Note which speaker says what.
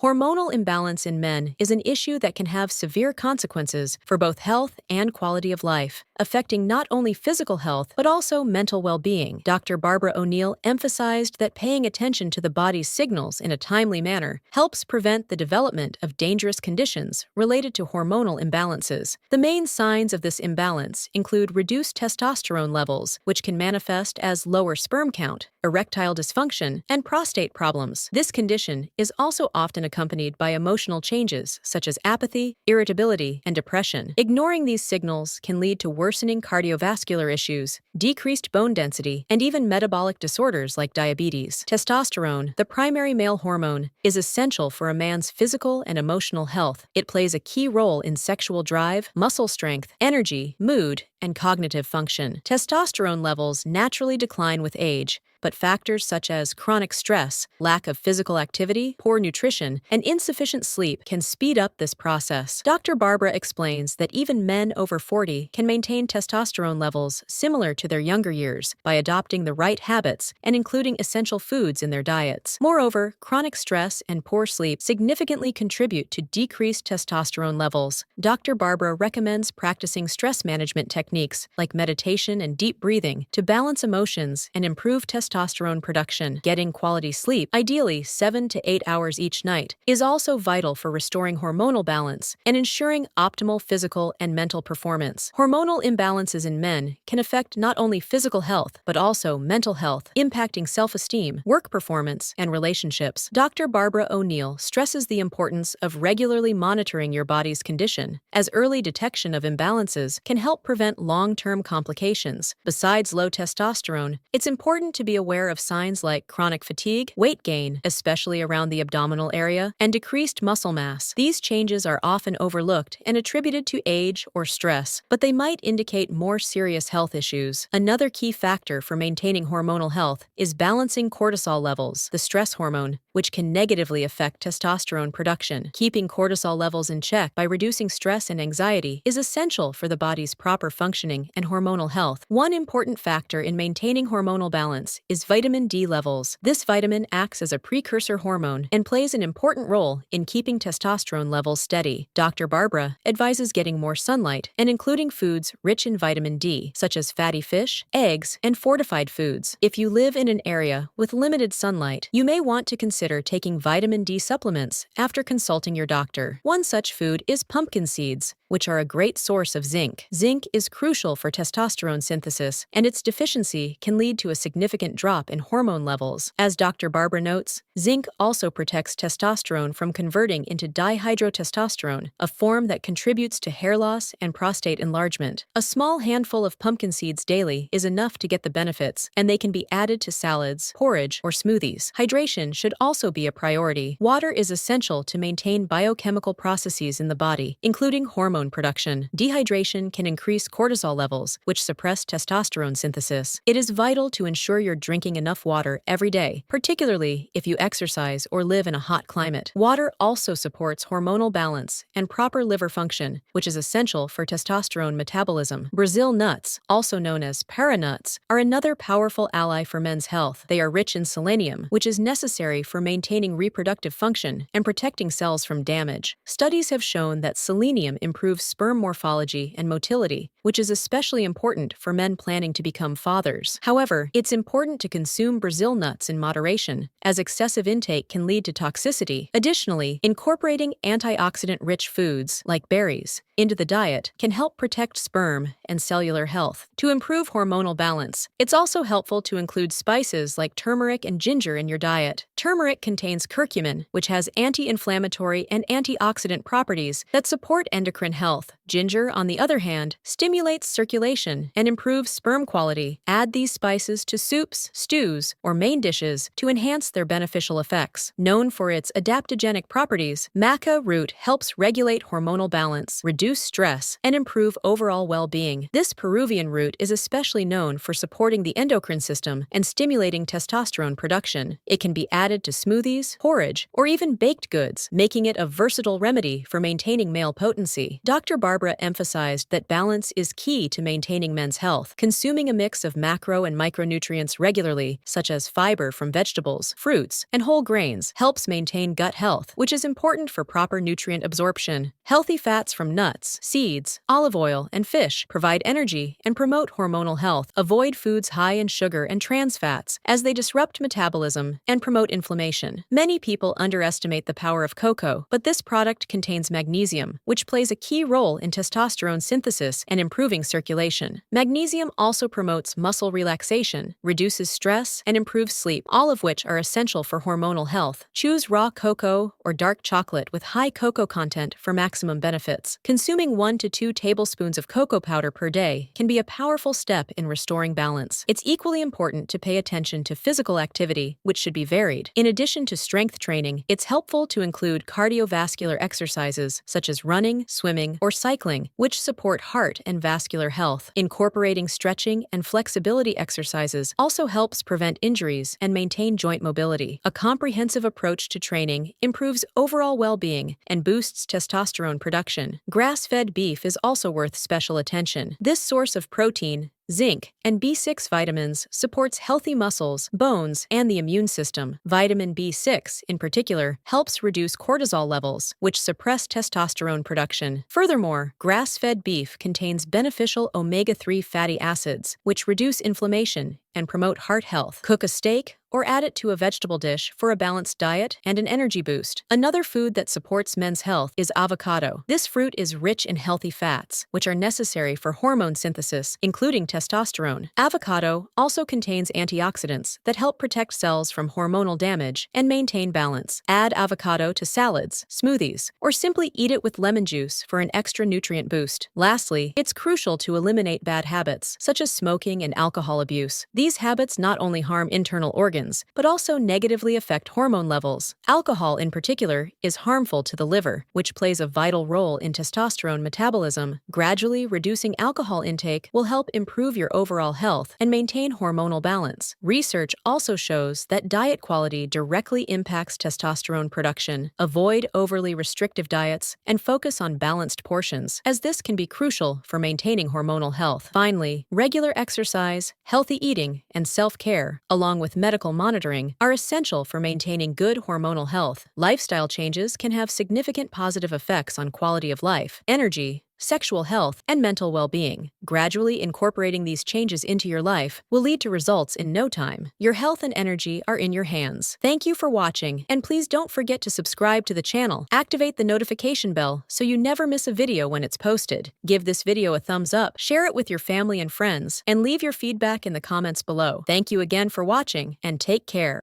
Speaker 1: Hormonal imbalance in men is an issue that can have severe consequences for both health and quality of life, affecting not only physical health but also mental well-being. Dr. Barbara O'Neill emphasized that paying attention to the body's signals in a timely manner helps prevent the development of dangerous conditions related to hormonal imbalances. The main signs of this imbalance include reduced testosterone levels, which can manifest as lower sperm count, erectile dysfunction, and prostate problems. This condition is also often accompanied by emotional changes such as apathy, irritability, and depression. Ignoring these signals can lead to worsening cardiovascular issues, decreased bone density, and even metabolic disorders like diabetes. Testosterone, the primary male hormone, is essential for a man's physical and emotional health. It plays a key role in sexual drive, muscle strength, energy, mood, and cognitive function. Testosterone levels naturally decline with age, but factors such as chronic stress, lack of physical activity, poor nutrition, and insufficient sleep can speed up this process. Dr. Barbara explains that even men over 40 can maintain testosterone levels similar to their younger years by adopting the right habits and including essential foods in their diets. Moreover, chronic stress and poor sleep significantly contribute to decreased testosterone levels. Dr. Barbara recommends practicing stress management techniques like meditation and deep breathing to balance emotions and improve testosterone production. Getting quality sleep, ideally 7 to 8 hours each night, is also vital for restoring hormonal balance and ensuring optimal physical and mental performance. Hormonal imbalances in men can affect not only physical health, but also mental health, impacting self-esteem, work performance, and relationships. Dr. Barbara O'Neill stresses the importance of regularly monitoring your body's condition, as early detection of imbalances can help prevent long-term complications. Besides low testosterone, it's important to be aware of signs like chronic fatigue, weight gain, especially around the abdominal area, and decreased muscle mass. These changes are often overlooked and attributed to age or stress, but they might indicate more serious health issues. Another key factor for maintaining hormonal health is balancing cortisol levels, the stress hormone, which can negatively affect testosterone production. Keeping cortisol levels in check by reducing stress and anxiety is essential for the body's proper functioning and hormonal health. One important factor in maintaining hormonal balance is vitamin D levels. This vitamin acts as a precursor hormone and plays an important role in keeping testosterone levels steady. Dr. Barbara advises getting more sunlight and including foods rich in vitamin D, such as fatty fish, eggs, and fortified foods. If you live in an area with limited sunlight, you may want to consider taking vitamin D supplements after consulting your doctor. One such food is pumpkin seeds, which are a great source of zinc. Zinc is crucial for testosterone synthesis, and its deficiency can lead to a significant drop in hormone levels. As Dr. Barbara notes, zinc also protects testosterone from converting into dihydrotestosterone, a form that contributes to hair loss and prostate enlargement. A small handful of pumpkin seeds daily is enough to get the benefits, and they can be added to salads, porridge, or smoothies. Hydration should also be a priority. Water is essential to maintain biochemical processes in the body, including hormone production. Dehydration can increase cortisol levels, which suppress testosterone synthesis. It is vital to ensure you're drinking enough water every day, particularly if you exercise or live in a hot climate. Water also supports hormonal balance and proper liver function, which is essential for testosterone metabolism. Brazil nuts, also known as para nuts, are another powerful ally for men's health. They are rich in selenium, which is necessary for maintaining reproductive function and protecting cells from damage. Studies have shown that selenium improves sperm morphology and motility, which is especially important for men planning to become fathers. However, it's important to consume Brazil nuts in moderation, as excessive intake can lead to toxicity. Additionally, incorporating antioxidant-rich foods, like berries, into the diet can help protect sperm and cellular health. To improve hormonal balance, it's also helpful to include spices like turmeric and ginger in your diet. Turmeric contains curcumin, which has anti-inflammatory and antioxidant properties that support endocrine health. Ginger, on the other hand, stimulates circulation and improves sperm quality. Add these spices to soups, stews, or main dishes to enhance their beneficial effects. Known for its adaptogenic properties, maca root helps regulate hormonal balance, reduce reduce stress, and improve overall well-being. This Peruvian root is especially known for supporting the endocrine system and stimulating testosterone production. It can be added to smoothies, porridge, or even baked goods, making it a versatile remedy for maintaining male potency. Dr. Barbara emphasized that balance is key to maintaining men's health. Consuming a mix of macro and micronutrients regularly, such as fiber from vegetables, fruits, and whole grains, helps maintain gut health, which is important for proper nutrient absorption. Healthy fats from nuts, seeds, olive oil, and fish provide energy and promote hormonal health. Avoid foods high in sugar and trans fats, as they disrupt metabolism and promote inflammation. Many people underestimate the power of cocoa, but this product contains magnesium, which plays a key role in testosterone synthesis and improving circulation. Magnesium also promotes muscle relaxation, reduces stress, and improves sleep, all of which are essential for hormonal health. Choose raw cocoa or dark chocolate with high cocoa content for maximum benefits. Consuming 1 to 2 tablespoons of cocoa powder per day can be a powerful step in restoring balance. It's equally important to pay attention to physical activity, which should be varied. In addition to strength training, it's helpful to include cardiovascular exercises such as running, swimming, or cycling, which support heart and vascular health. Incorporating stretching and flexibility exercises also helps prevent injuries and maintain joint mobility. A comprehensive approach to training improves overall well-being and boosts testosterone production. Grass-fed beef is also worth special attention. This source of protein, zinc, and B6 vitamins supports healthy muscles, bones, and the immune system. Vitamin B6, in particular, helps reduce cortisol levels, which suppress testosterone production. Furthermore, grass-fed beef contains beneficial omega-3 fatty acids, which reduce inflammation and promote heart health. Cook a steak or add it to a vegetable dish for a balanced diet and an energy boost. Another food that supports men's health is avocado. This fruit is rich in healthy fats, which are necessary for hormone synthesis, including testosterone. Avocado also contains antioxidants that help protect cells from hormonal damage and maintain balance. Add avocado to salads, smoothies, or simply eat it with lemon juice for an extra nutrient boost. Lastly, it's crucial to eliminate bad habits, such as smoking and alcohol abuse. These habits not only harm internal organs, but also negatively affect hormone levels. Alcohol, in particular, is harmful to the liver, which plays a vital role in testosterone metabolism. Gradually reducing alcohol intake will help improve your overall health and maintain hormonal balance. Research also shows that diet quality directly impacts testosterone production. Avoid overly restrictive diets and focus on balanced portions, as this can be crucial for maintaining hormonal health. Finally, regular exercise, healthy eating, and self-care, along with medical monitoring, are essential for maintaining good hormonal health. Lifestyle changes can have significant positive effects on quality of life, energy, sexual health, and mental well-being. Gradually incorporating these changes into your life will lead to results in no time. Your health and energy are in your hands. Thank you for watching, and please don't forget to subscribe to the channel. Activate the notification bell so you never miss a video when it's posted. Give this video a thumbs up, share it with your family and friends, and leave your feedback in the comments below. Thank you again for watching, and take care.